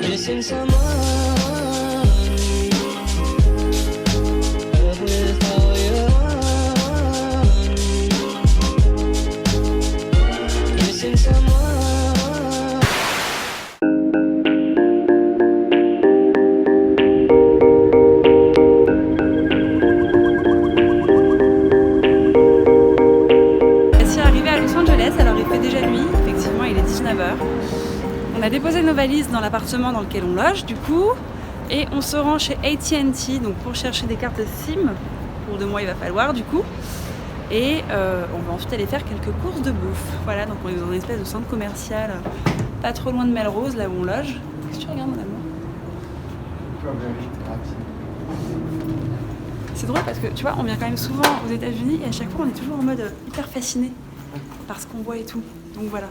Missing someone. On a déposé nos valises dans l'appartement dans lequel on loge du coup et on se rend chez AT&T donc pour chercher des cartes SIM. Pour 2 mois il va falloir du coup et on va ensuite aller faire quelques courses de bouffe. Voilà, donc on est dans une espèce de centre commercial pas trop loin de Melrose là où on loge. Qu'est-ce que tu regardes mon amour? C'est drôle parce que tu vois on vient quand même souvent aux États-Unis et à chaque fois on est toujours en mode hyper fasciné par ce qu'on voit et tout. Donc voilà.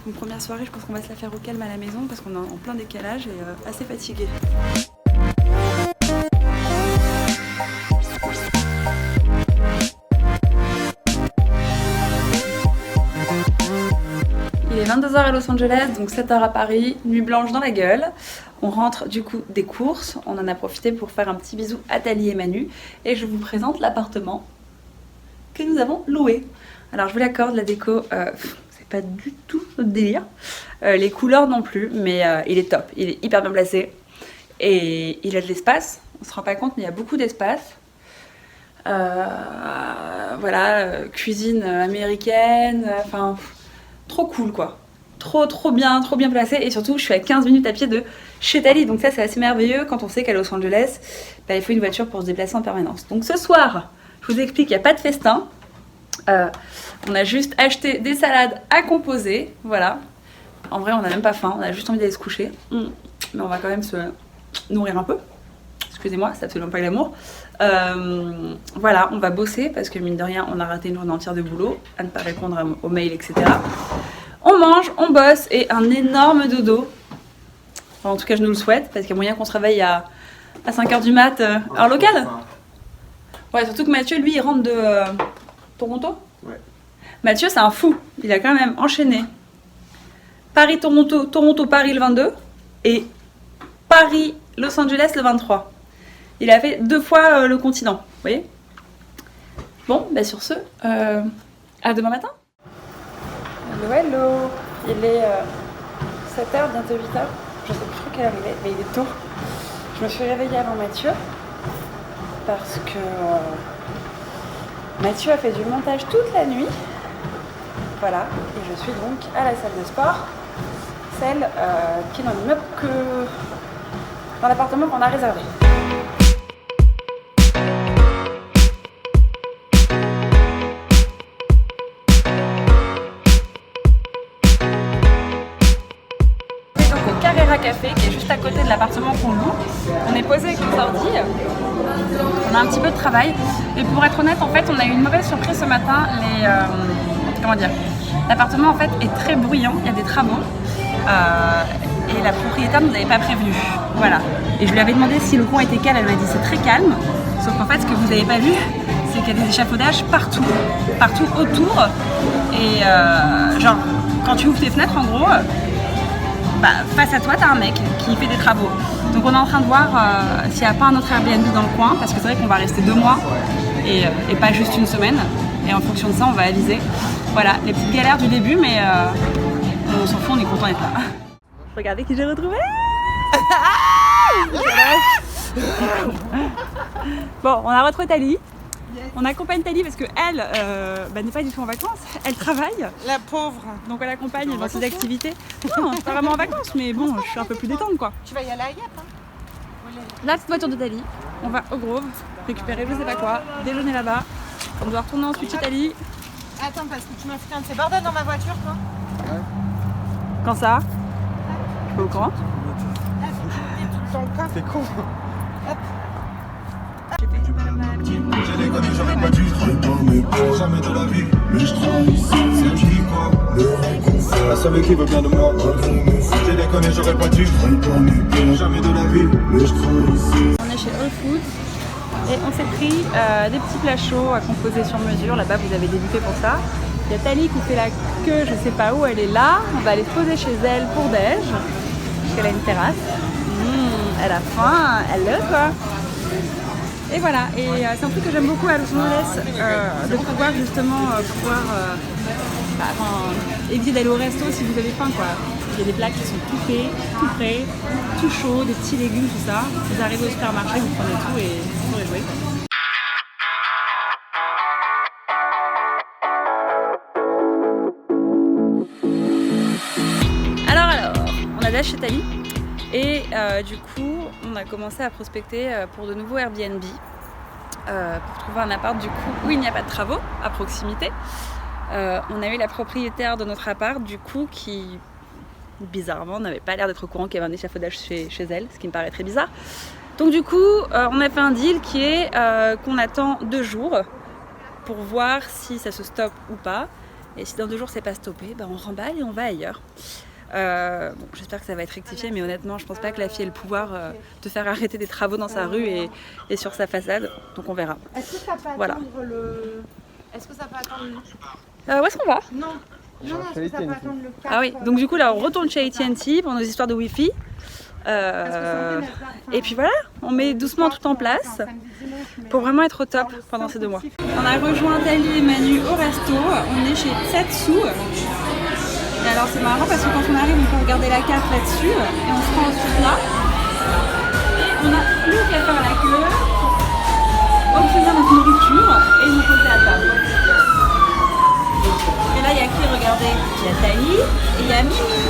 Une première soirée, je pense qu'on va se la faire au calme à la maison parce qu'on est en plein décalage et assez fatigué. Il est 22h à Los Angeles, donc 7h à Paris, nuit blanche dans la gueule. On rentre du coup des courses, on en a profité pour faire un petit bisou à Thalie et Manu et je vous présente l'appartement que nous avons loué. Alors je vous l'accorde, la déco... pas du tout notre délire, les couleurs non plus, mais il est top, il est hyper bien placé et il a de l'espace, on se rend pas compte mais il y a beaucoup d'espace. Voilà, cuisine américaine, enfin trop cool quoi, trop bien placé et surtout je suis à 15 minutes à pied de chez Thalie, donc ça c'est assez merveilleux quand on sait qu'à Los Angeles bah, il faut une voiture pour se déplacer en permanence. Donc ce soir je vous explique, il n'y a pas de festin. On a juste acheté des salades à composer, voilà. En vrai, on n'a même pas faim, on a juste envie d'aller se coucher. Mais on va quand même se nourrir un peu. Excusez-moi, c'est absolument pas glamour. Voilà, on va bosser parce que mine de rien, on a raté une journée entière de boulot, à ne pas répondre aux mails, etc. On mange, on bosse et un énorme dodo. Enfin, en tout cas, je nous le souhaite parce qu'il y a moyen qu'on se réveille à 5h du mat, heure locale. Ouais, surtout que Mathieu, lui, il rentre de Toronto. Ouais. Mathieu, c'est un fou. Il a quand même enchaîné Paris-Toronto, Toronto-Paris le 22 et Paris-Los Angeles le 23. Il a fait 2 fois le continent. Vous voyez? Bon, bah sur ce, à demain matin. Hello. Il est 7h, bientôt 8h. Je sais plus trop quelle heure il est, mais il est tôt. Je me suis réveillée avant Mathieu parce que Mathieu a fait du montage toute la nuit. Voilà, et je suis donc à la salle de sport, celle qui est dans l'immeuble dans l'appartement qu'on a réservé. Et donc au Carrera Café, qui est juste à côté de l'appartement qu'on loue. On est posé avec les ordi, on a un petit peu de travail. Et pour être honnête, en fait, on a eu une mauvaise surprise ce matin. Comment dire? L'appartement en fait est très bruyant, il y a des travaux et la propriétaire ne nous avait pas prévenu. Voilà. Et je lui avais demandé si le coin était calme, elle m'a dit c'est très calme. Sauf qu'en fait ce que vous n'avez pas vu, c'est qu'il y a des échafaudages partout autour. Et genre quand tu ouvres tes fenêtres en gros, bah, face à toi t'as un mec qui fait des travaux. Donc on est en train de voir s'il n'y a pas un autre Airbnb dans le coin, parce que c'est vrai qu'on va rester 2 mois et pas juste 1 semaine. Et en fonction de ça on va aviser. Voilà, les petites galères du début, mais on s'en fout, on est content d'être là. Regardez qui j'ai retrouvé. Bon, on a retrouvé Thalie. On accompagne Thalie parce qu'elle n'est pas du tout en vacances, elle travaille. La pauvre. Donc on l'accompagne dans ses activités. Non, pas vraiment en vacances, mais bon, je suis un peu plus détente quoi. Tu vas y aller à Yep, hein? La petite voiture de Thalie, on va au Grove, récupérer je sais pas quoi, déjeuner là-bas. On doit retourner ensuite chez Thalie. Attends, parce que tu m'as fait un de ces bordels dans ma voiture, toi. Ouais. Quand ça? Je suis pas au courant. T'es con. J'ai déconné, j'aurais pas dû jamais de la vie, mais je trahissais. C'est qui quoi? Le réconfort. La seule qui veut bien de moi. J'ai déconné, j'aurais pas dû jamais de la vie, mais je trahissais. On est chez Whole Foods. Et on s'est pris des petits plats chauds à composer sur mesure. Là-bas, vous avez des buffets pour ça. Il y a Tali qui fait la queue, je sais pas où, elle est là. On va aller se poser chez elle pour déj, parce qu'elle a une terrasse. Elle a faim, elle le quoi. Et voilà, et c'est un truc que j'aime beaucoup à Los Angeles, de pouvoir justement éviter d'aller au resto si vous avez faim quoi. Il y a des plats qui sont tout faits, tout prêts, tout chauds, des petits légumes, tout ça. Vous arrivez au supermarché, vous prenez tout et vous pourrez jouer. Alors, on a dash chez Tali. Et du coup, on a commencé à prospecter pour de nouveaux Airbnb pour trouver un appart du coup où il n'y a pas de travaux à proximité. On a eu la propriétaire de notre appart du coup qui bizarrement n'avait pas l'air d'être au courant qu'il y avait un échafaudage chez elle, ce qui me paraît très bizarre. Donc du coup, on a fait un deal qui est qu'on attend 2 jours pour voir si ça se stoppe ou pas. Et si dans 2 jours c'est pas stoppé, on remballe et on va ailleurs. Bon, j'espère que ça va être rectifié, mais honnêtement, je pense pas que la fille ait le pouvoir de faire arrêter des travaux dans sa rue et sur sa façade. Donc on verra. Est-ce que ça peut Voilà. attendre le... Est-ce que ça peut attendre le... Où est-ce qu'on va? Non. Non, est-ce que ça peut attendre le 4 Ah oui, donc du coup là on retourne chez AT&T pour nos histoires de Wi-Fi. Et puis voilà, on met doucement tout en place pour vraiment être au top pendant ces 2 mois. On a rejoint Tali et Manu au resto, on est chez Tsatsu. Et alors c'est marrant parce que quand on arrive on peut regarder la carte là-dessus et on se rend ensuite là. Et on n'a plus qu'à faire la queue, obtenir notre nourriture et nous poser à table. Et là il y a qui? Regardez, il y a Tali et il y a Mimi.